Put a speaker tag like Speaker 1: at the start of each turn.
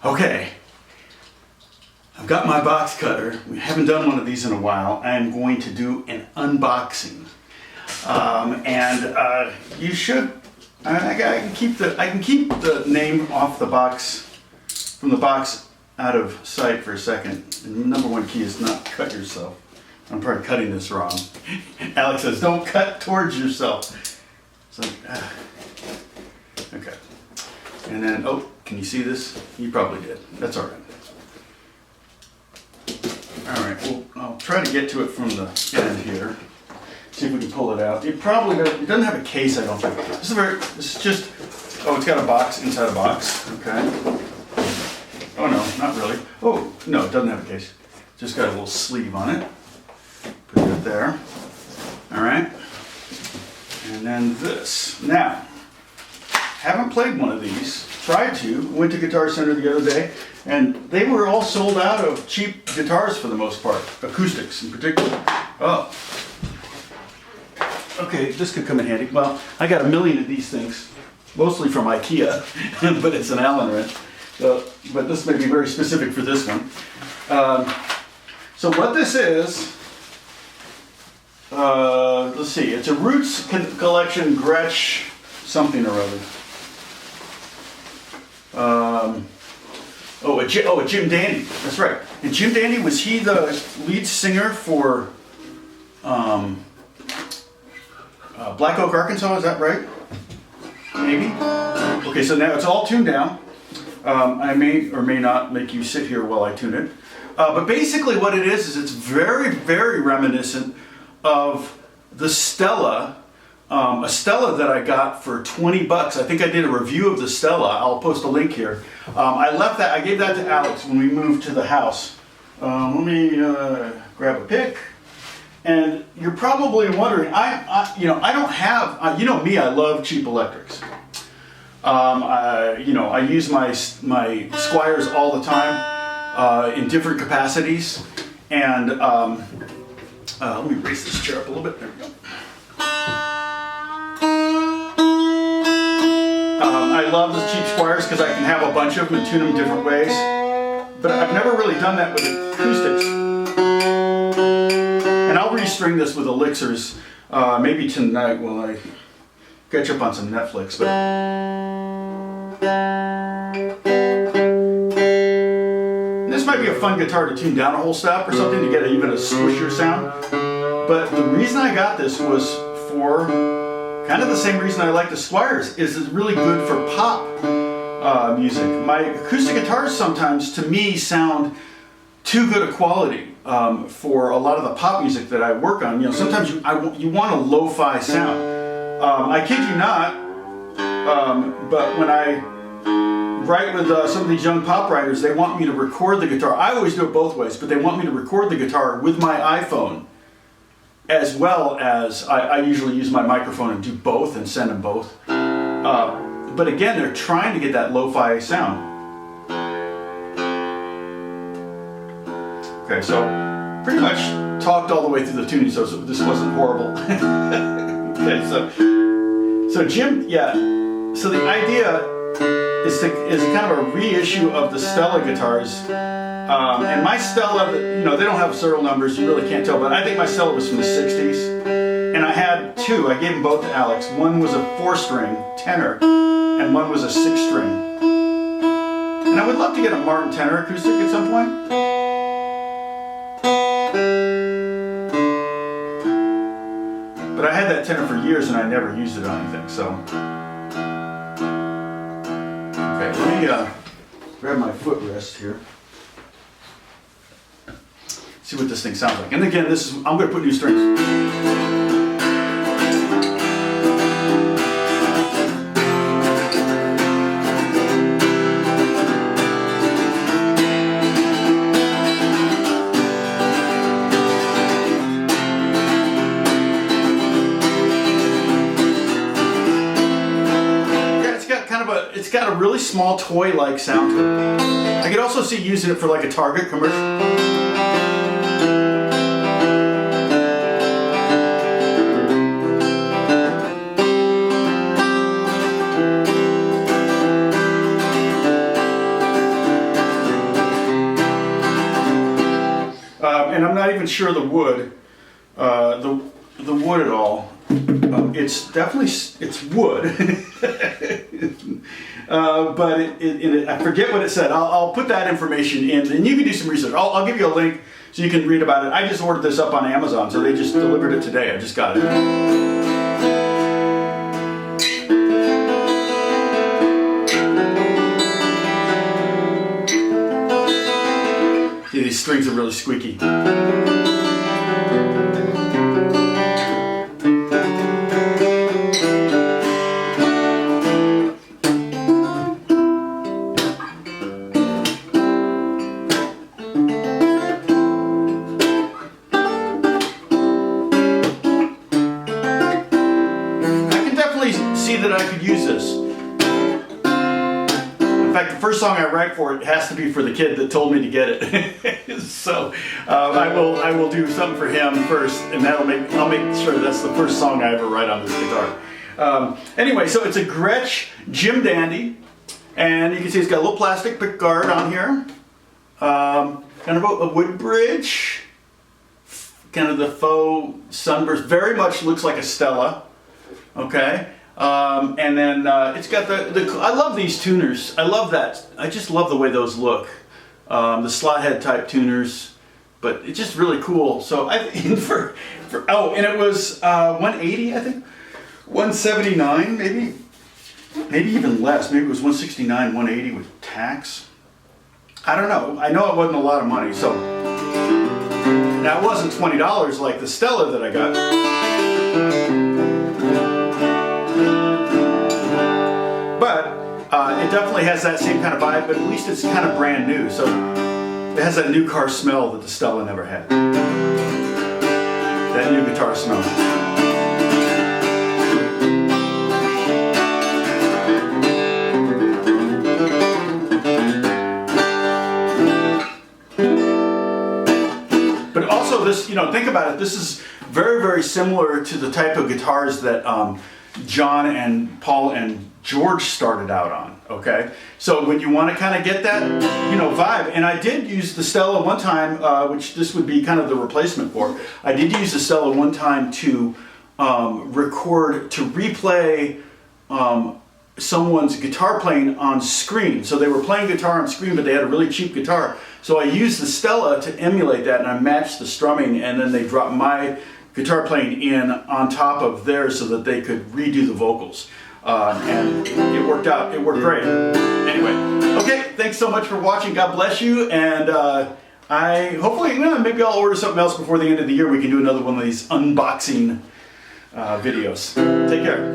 Speaker 1: Okay, I've got my box cutter. We haven't done one of these in a while. I'm going to do an unboxing. You should, I can keep the name off the box, from the box out of sight for a second. And the number one key is not cut yourself. I'm probably cutting this wrong. Alex says, don't cut towards yourself. So, okay. And then, oh, can you see this? You probably did. That's all right. All right, well, I'll try to get to it from the end here. See if we can pull it out. It probably doesn't, it doesn't have a case, I don't think. This is just, oh, it's got a box inside a box, okay. Oh no, not really. Oh, no, it doesn't have a case. Just got a little sleeve on it. Put it there. All right. And then this. Now, haven't played one of these. Tried to. Went to Guitar Center the other day, and they were all sold out of cheap guitars for the most part. Acoustics in particular. Oh. Okay, this could come in handy. Well, I got a million of these things, mostly from IKEA, but it's an Allen wrench. But this may be very specific for this one. So what this is, let's see, it's a Roots Collection Gretsch something or other. A Jim Dandy, that's right. And Jim Dandy, was he the lead singer for Black Oak, Arkansas, is that right? Maybe? Okay, so now it's all tuned down. I may or may not make you sit here while I tune it. But basically what it is it's very, very reminiscent of the Stella, a Stella that I got for 20 bucks. I think I did a review of the Stella. I'll post a link here. I gave that to Alex when we moved to the house. Let me grab a pick. And you're probably wondering, I don't have, you know me, I love cheap electrics. I use my Squiers all the time in different capacities. And let me raise this chair up a little bit. There we go. I love the cheap Squiers because I can have a bunch of them and tune them different ways. But I've never really done that with acoustics. And I'll restring this with elixirs maybe tonight while I catch up on some Netflix. But this might be a fun guitar to tune down a whole step or something to get even a squishier sound. But the reason I got this was for kind of the same reason I like the Squiers, is it's really good for pop music. My acoustic guitars sometimes, to me, sound too good a quality for a lot of the pop music that I work on. You know, sometimes you want a lo-fi sound. I kid you not, but when I write with some of these young pop writers, they want me to record the guitar. I always do it both ways, but they want me to record the guitar with my iPhone, as well as I usually use my microphone and do both and send them both. But again, they're trying to get that lo-fi sound. Okay, so pretty much talked all the way through the tuning, so this wasn't horrible. Okay, so Jim, yeah. So the idea is kind of a reissue of the Stella guitars. And my Stella, they don't have serial numbers, you really can't tell, but I think my Stella was from the 60s. And I had two, I gave them both to Alex. One was a 4-string tenor, and one was a 6-string. And I would love to get a Martin tenor acoustic at some point. But I had that tenor for years and I never used it on anything, so. Okay, let me grab my footrest here. See what this thing sounds like. And again, I'm going to put new strings. It's got a really small toy-like sound to it. I could also see using it for like a Target commercial. even sure the wood, the wood at all. It's definitely, it's wood, but I forget what it said. I'll put that information in, and you can do some research. I'll give you a link so you can read about it. I just ordered this up on Amazon, so they just delivered it today. I just got it. See, these strings are really squeaky. See that I could use this. In fact, the first song I write for it has to be for the kid that told me to get it. So I will do something for him first, and I'll make sure that's the first song I ever write on this guitar. Anyway, so it's a Gretsch Jim Dandy, and you can see it's got a little plastic pick guard on here, kind of a wood bridge, kind of the faux sunburst. Very much looks like a Stella. Okay. And then it's got I love these tuners. I love that. I just love the way those look. The slot head type tuners, but it's just really cool. So I and it was 180, I think, 179 maybe even less. Maybe it was 169, 180 with tax. I don't know. I know it wasn't a lot of money. So now it wasn't $20 like the Stella that I got. But it definitely has that same kind of vibe, but at least it's kind of brand new. So it has that new car smell that the Stella never had. That new guitar smell. But also this, think about it, this is very, very similar to the type of guitars that John and Paul and George started out on, okay? So when you want to kind of get that, vibe, and I did use the Stella one time, which this would be kind of the replacement for. I did use the Stella one time to replay someone's guitar playing on screen. So they were playing guitar on screen, but they had a really cheap guitar. So I used the Stella to emulate that, and I matched the strumming, and then they dropped my guitar playing in on top of theirs so that they could redo the vocals. And it worked out. It worked great. Anyway, okay, thanks so much for watching. God bless you. And hopefully, maybe I'll order something else before the end of the year. We can do another one of these unboxing videos. Take care.